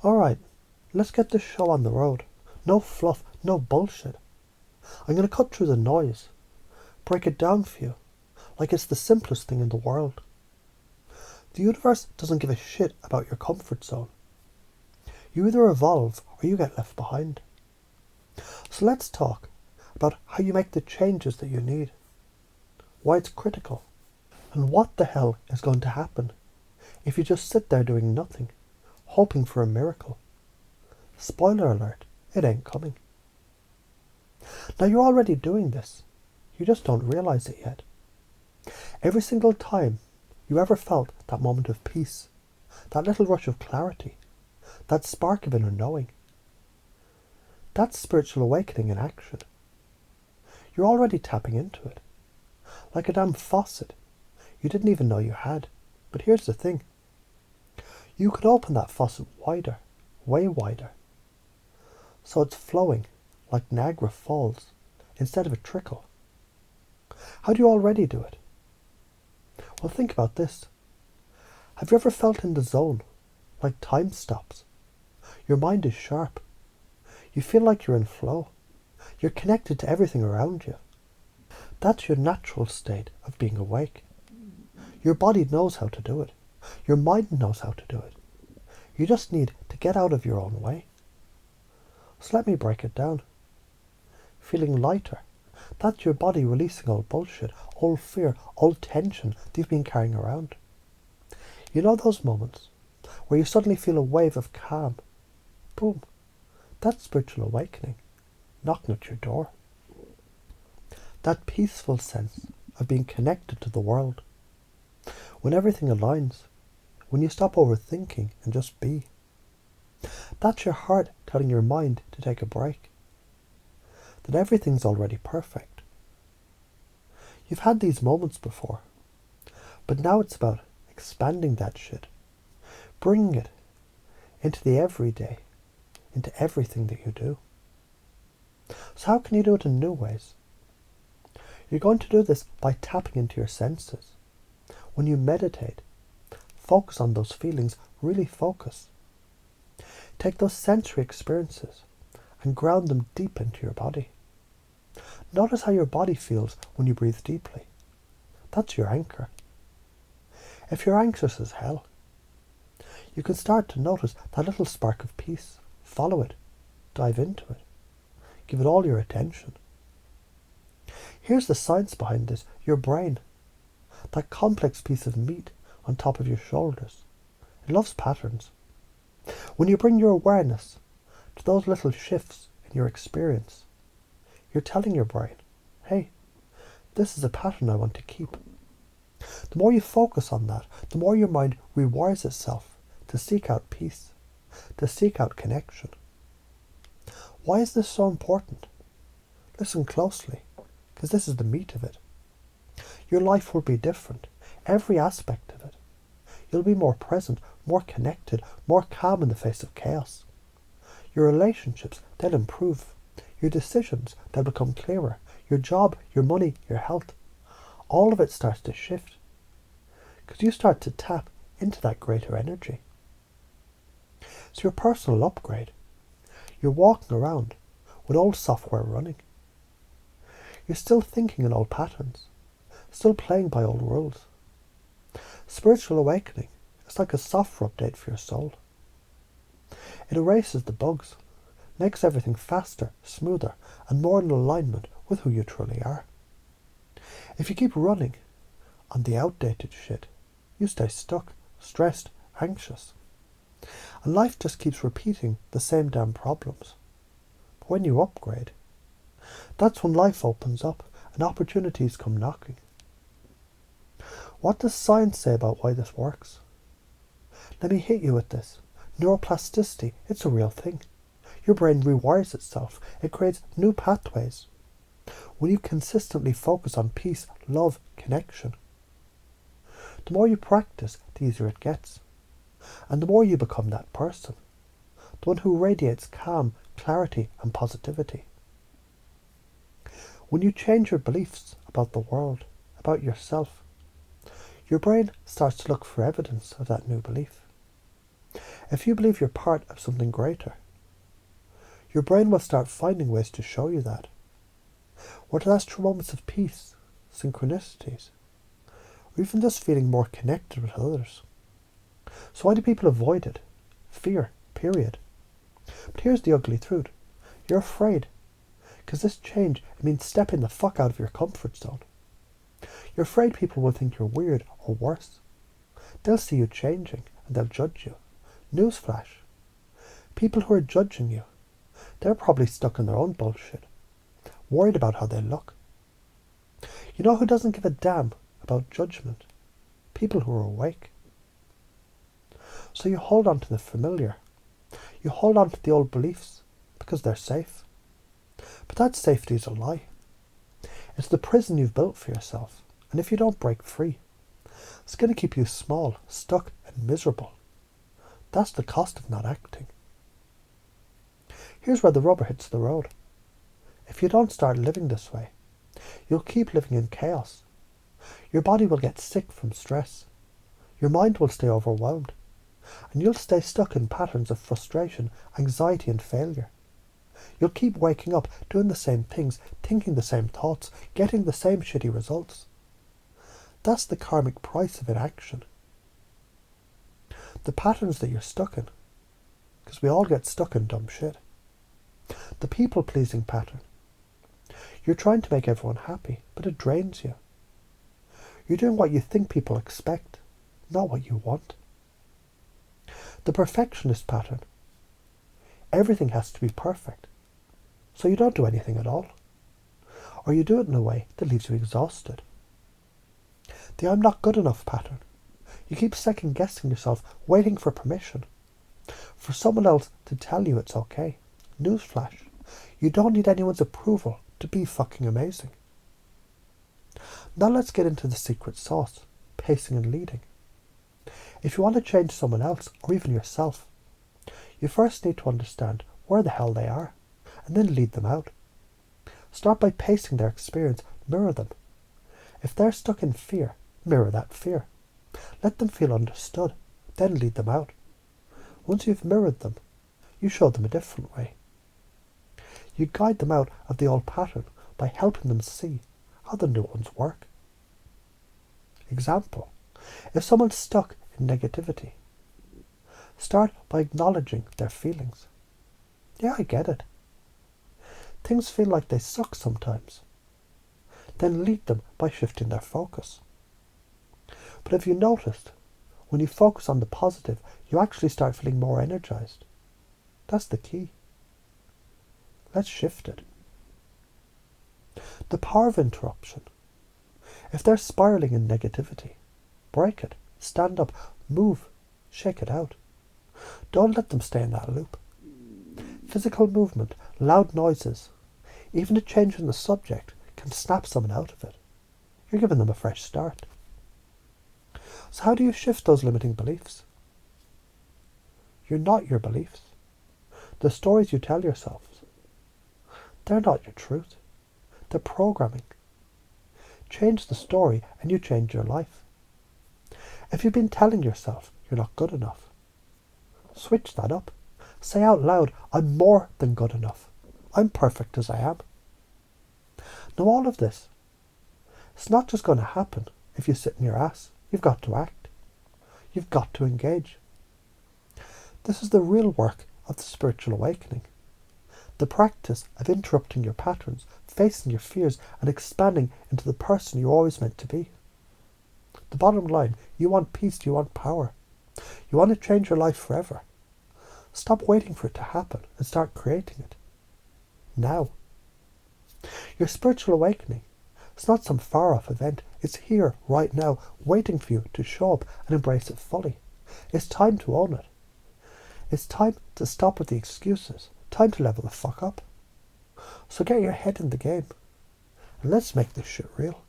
Alright, let's get this show on the road. No fluff, no bullshit. I'm going to cut through the noise, break it down for you, like it's the simplest thing in the world. The universe doesn't give a shit about your comfort zone. You either evolve or you get left behind. So let's talk about how you make the changes that you need, why it's critical, and what the hell is going to happen if you just sit there doing nothing, hoping for a miracle. Spoiler alert, it ain't coming. Now you're already doing this, you just don't realize it yet. Every single time you ever felt that moment of peace, that little rush of clarity, that spark of inner knowing, that's spiritual awakening in action. You're already tapping into it, like a damn faucet you didn't even know you had. But here's the thing. You could open that faucet wider, way wider, so it's flowing like Niagara Falls instead of a trickle. How do you already do it? Well, think about this. Have you ever felt in the zone, like time stops? Your mind is sharp. You feel like you're in flow. You're connected to everything around you. That's your natural state of being awake. Your body knows how to do it. Your mind knows how to do it. You just need to get out of your own way. So let me break it down. Feeling lighter. That's your body releasing old bullshit, old fear, old tension that you've been carrying around. You know those moments where you suddenly feel a wave of calm? Boom. That's spiritual awakening, knocking at your door. That peaceful sense of being connected to the world. When everything aligns, when you stop overthinking and just be. That's your heart telling your mind to take a break. That everything's already perfect. You've had these moments before, but now it's about expanding that shit, bringing it into the everyday, into everything that you do. So how can you do it in new ways? You're going to do this by tapping into your senses. When you meditate, focus on those feelings, really focus. Take those sensory experiences and ground them deep into your body. Notice how your body feels when you breathe deeply. That's your anchor. If you're anxious as hell, you can start to notice that little spark of peace. Follow it. Dive into it. Give it all your attention. Here's the science behind this. Your brain. That complex piece of meat on top of your shoulders. It loves patterns. When you bring your awareness to those little shifts in your experience, you're telling your brain, hey, this is a pattern I want to keep. The more you focus on that, the more your mind rewires itself to seek out peace, to seek out connection. Why is this so important? Listen closely, because this is the meat of it. Your life will be different, every aspect of it. You'll be more present, more connected, more calm in the face of chaos. Your relationships, they'll improve. Your decisions, they'll become clearer. Your job, your money, your health. All of it starts to shift. Because you start to tap into that greater energy. It's your personal upgrade. You're walking around with old software running. You're still thinking in old patterns, still playing by old rules. Spiritual awakening is like a software update for your soul. It erases the bugs, makes everything faster, smoother, and more in alignment with who you truly are. If you keep running on the outdated shit, you stay stuck, stressed, anxious. And life just keeps repeating the same damn problems. But when you upgrade, that's when life opens up and opportunities come knocking. What does science say about why this works? Let me hit you with this. Neuroplasticity, it's a real thing. Your brain rewires itself. It creates new pathways. When you consistently focus on peace, love, connection, the more you practice, the easier it gets. And the more you become that person, the one who radiates calm, clarity, and positivity. When you change your beliefs about the world, about yourself, your brain starts to look for evidence of that new belief. If you believe you're part of something greater, your brain will start finding ways to show you that. Whether that's through moments of peace, synchronicities, or even just feeling more connected with others. So why do people avoid it? Fear, period. But here's the ugly truth. You're afraid. Because this change, it means stepping the fuck out of your comfort zone. You're afraid people will think you're weird or worse. They'll see you changing and they'll judge you. Newsflash. People who are judging you, they're probably stuck in their own bullshit, worried about how they look. You know who doesn't give a damn about judgment? People who are awake. So you hold on to the familiar. You hold on to the old beliefs because they're safe. But that safety is a lie. It's the prison you've built for yourself. And if you don't break free, it's going to keep you small, stuck and miserable. That's the cost of not acting. Here's where the rubber hits the road. If you don't start living this way, you'll keep living in chaos. Your body will get sick from stress. Your mind will stay overwhelmed. And you'll stay stuck in patterns of frustration, anxiety and failure. You'll keep waking up, doing the same things, thinking the same thoughts, getting the same shitty results. That's the karmic price of inaction. The patterns that you're stuck in. Because we all get stuck in dumb shit. The people-pleasing pattern. You're trying to make everyone happy, but it drains you. You're doing what you think people expect, not what you want. The perfectionist pattern. Everything has to be perfect, so you don't do anything at all. Or you do it in a way that leaves you exhausted. The I'm not good enough pattern. You keep second-guessing yourself, waiting for permission. For someone else to tell you it's okay. Newsflash. You don't need anyone's approval to be fucking amazing. Now let's get into the secret sauce, pacing and leading. If you want to change someone else, or even yourself, you first need to understand where the hell they are, and then lead them out. Start by pacing their experience, mirror them. If they're stuck in fear, mirror that fear. Let them feel understood, then lead them out. Once you've mirrored them, you show them a different way. You guide them out of the old pattern by helping them see how the new ones work. Example, if someone's stuck in negativity, start by acknowledging their feelings. Yeah, I get it. Things feel like they suck sometimes. Then lead them by shifting their focus. But if you noticed, when you focus on the positive, you actually start feeling more energized. That's the key. Let's shift it. The power of interruption. If they're spiraling in negativity, break it, stand up, move, shake it out. Don't let them stay in that loop. Physical movement, loud noises, even a change in the subject can snap someone out of it. You're giving them a fresh start. So how do you shift those limiting beliefs? You're not your beliefs. The stories you tell yourselves, they're not your truth. They're programming. Change the story and you change your life. If you've been telling yourself you're not good enough, switch that up. Say out loud, I'm more than good enough. I'm perfect as I am. Now all of this, it's not just going to happen if you sit in your ass. You've got to act. You've got to engage. This is the real work of the spiritual awakening. The practice of interrupting your patterns, facing your fears and expanding into the person you're always meant to be. The bottom line, you want peace, you want power. You want to change your life forever. Stop waiting for it to happen and start creating it. Now. Your spiritual awakening, it's not some far-off event. It's here, right now, waiting for you to show up and embrace it fully. It's time to own it. It's time to stop with the excuses. Time to level the fuck up. So get your head in the game. And let's make this shit real.